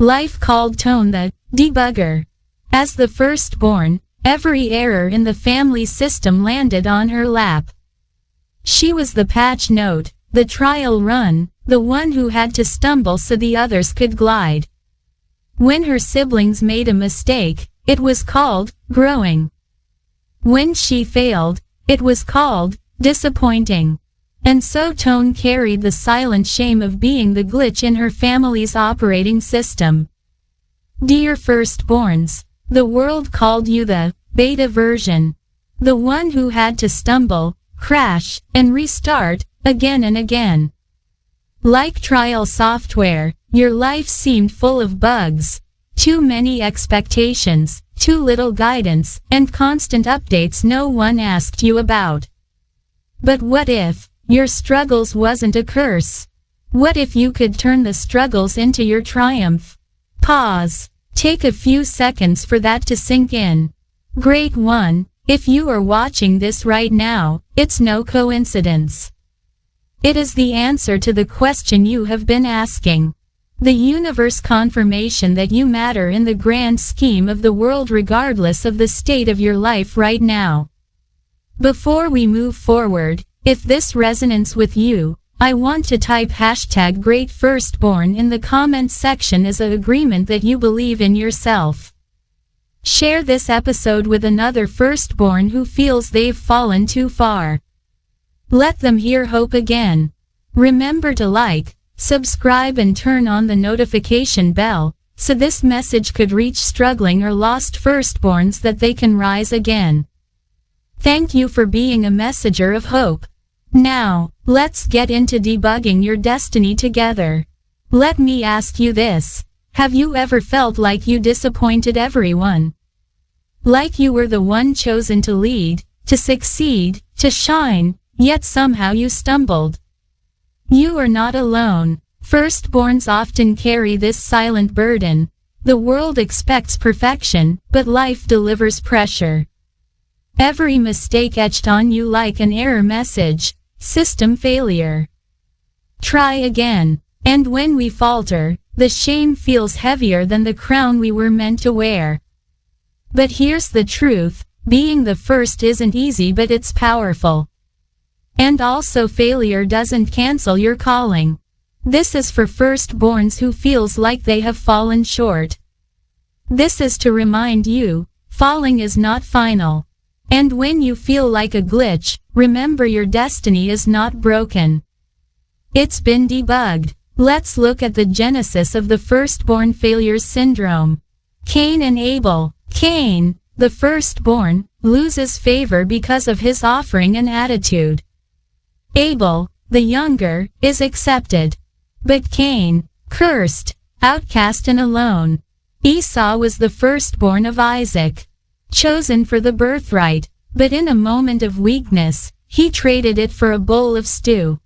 Life called Tone the debugger. As the firstborn, every error in the family system landed on her lap. She was the patch note, the trial run, the one who had to stumble so the others could glide. When her siblings made a mistake, it was called growing. When she failed, it was called disappointing. And so Tone carried the silent shame of being the glitch in her family's operating system. Dear firstborns, the world called you the beta version. The one who had to stumble, crash, and restart, again and again. Like trial software, your life seemed full of bugs. Too many expectations, too little guidance, and constant updates no one asked you about. But what if your struggles wasn't a curse? What if you could turn the struggles into your triumph? Pause. Take a few seconds for that to sink in. Great one, if you are watching this right now, it's no coincidence. It is the answer to the question you have been asking. The universe confirmation that you matter in the grand scheme of the world regardless of the state of your life right now. Before we move forward, if this resonates with you, I want to type #GreatFirstborn in the comment section as an agreement that you believe in yourself. Share this episode with another firstborn who feels they've fallen too far. Let them hear hope again. Remember to like, subscribe and turn on the notification bell, so this message could reach struggling or lost firstborns that they can rise again. Thank you for being a messenger of hope. Now, let's get into debugging your destiny together. Let me ask you this. Have you ever felt like you disappointed everyone? Like you were the one chosen to lead, to succeed, to shine, yet somehow you stumbled? You are not alone. Firstborns often carry this silent burden. The world expects perfection, but life delivers pressure. Every mistake etched on you like an error message, system failure. Try again. And when we falter, the shame feels heavier than the crown we were meant to wear. But here's the truth, being the first isn't easy, but it's powerful. And also failure doesn't cancel your calling. This is for firstborns who feels like they have fallen short. This is to remind you, falling is not final. And when you feel like a glitch, remember your destiny is not broken. It's been debugged. Let's look at the genesis of the firstborn failures syndrome. Cain and Abel. Cain, the firstborn, loses favor because of his offering and attitude. Abel, the younger, is accepted. But Cain, cursed, outcast and alone. Esau was the firstborn of Isaac, chosen for the birthright, but in a moment of weakness, he traded it for a bowl of stew.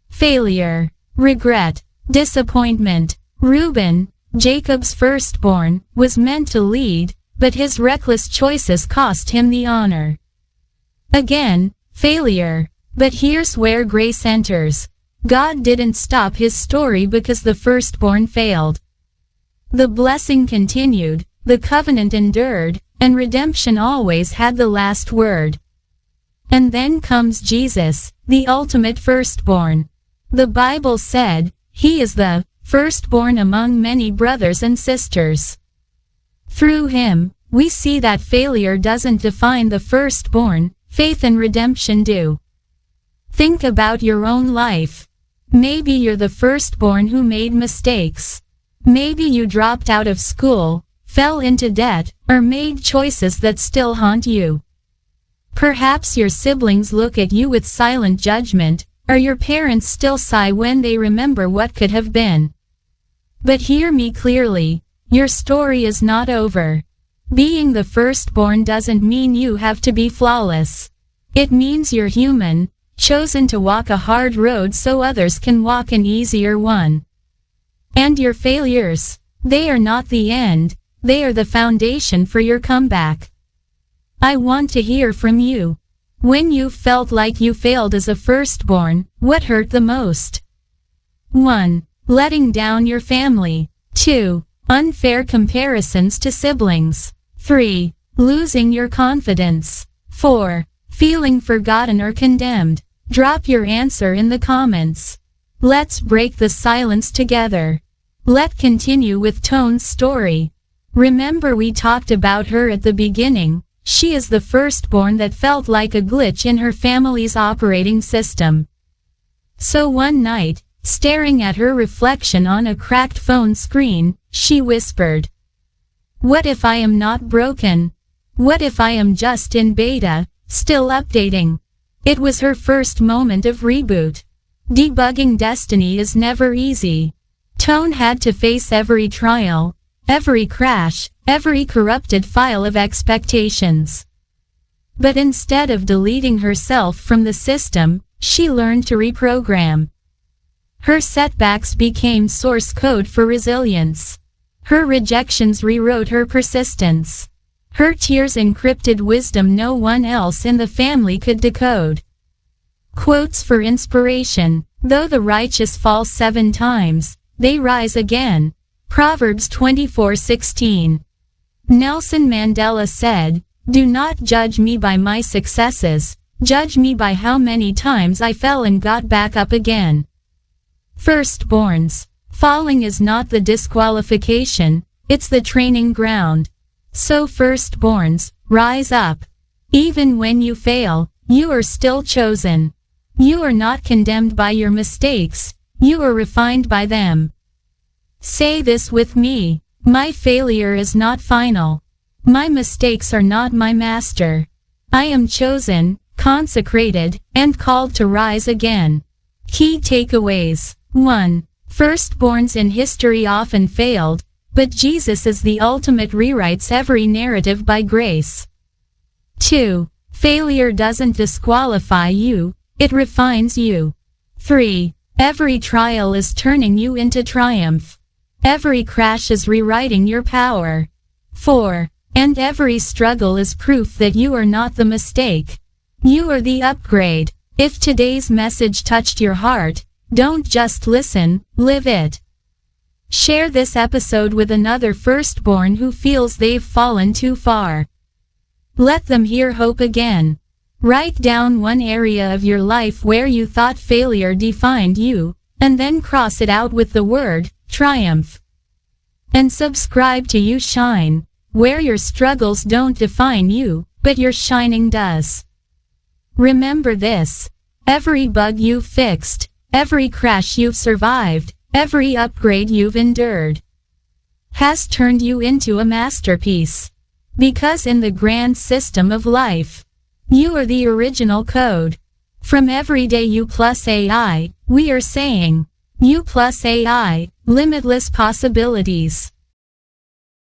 Failure, regret, disappointment. Reuben, Jacob's firstborn, was meant to lead, but his reckless choices cost him the honor. Again, failure. But here's where grace enters. God didn't stop his story because the firstborn failed. The blessing continued, the covenant endured, and redemption always had the last word. And then comes Jesus, the ultimate firstborn. The Bible said, he is the firstborn among many brothers and sisters. Through him, we see that failure doesn't define the firstborn, faith and redemption do. Think about your own life. Maybe you're the firstborn who made mistakes. Maybe you dropped out of school, fell into debt, or made choices that still haunt you. Perhaps your siblings look at you with silent judgment, or your parents still sigh when they remember what could have been. But hear me clearly, your story is not over. Being the firstborn doesn't mean you have to be flawless. It means you're human, chosen to walk a hard road so others can walk an easier one. And your failures, they are not the end, they are the foundation for your comeback. I want to hear from you. When you felt like you failed as a firstborn, what hurt the most? 1. Letting down your family. 2. Unfair comparisons to siblings. 3. Losing your confidence. 4. Feeling forgotten or condemned. Drop your answer in the comments. Let's break the silence together. Let's continue with Tone's story. Remember we talked about her at the beginning. She is the firstborn that felt like a glitch in her family's operating system. So one night, staring at her reflection on a cracked phone screen, she whispered, "What if I am not broken? What if I am just in beta, still updating?" It was her first moment of reboot. Debugging destiny is never easy. Tone had to face every trial, every crash, every corrupted file of expectations. But instead of deleting herself from the system, she learned to reprogram. Her setbacks became source code for resilience. Her rejections rewrote her persistence. Her tears encrypted wisdom no one else in the family could decode. Quotes for inspiration. Though the righteous fall 7 times, they rise again. Proverbs 24:16. Nelson Mandela said, "Do not judge me by my successes, judge me by how many times I fell and got back up again." Firstborns. Falling is not the disqualification, it's the training ground. So firstborns, rise up. Even when you fail, you are still chosen. You are not condemned by your mistakes, you are refined by them. Say this with me, my failure is not final. My mistakes are not my master. I am chosen, consecrated, and called to rise again. Key takeaways. 1. Firstborns in history often failed, but Jesus is the ultimate rewrites every narrative by grace. 2. Failure doesn't disqualify you, it refines you. 3. Every trial is turning you into triumph. Every crash is rewriting your power. 4. And every struggle is proof that you are not the mistake. You are the upgrade. If today's message touched your heart, don't just listen, live it. Share this episode with another firstborn who feels they've fallen too far. Let them hear hope again. Write down one area of your life where you thought failure defined you, and then cross it out with the word, triumph. And subscribe to You Shine, where your struggles don't define you, but your shining does. Remember this. Every bug you've fixed, every crash you've survived, every upgrade you've endured, has turned you into a masterpiece. Because in the grand system of life, you are the original code. From Everyday You plus AI, we are saying, You plus AI, limitless possibilities.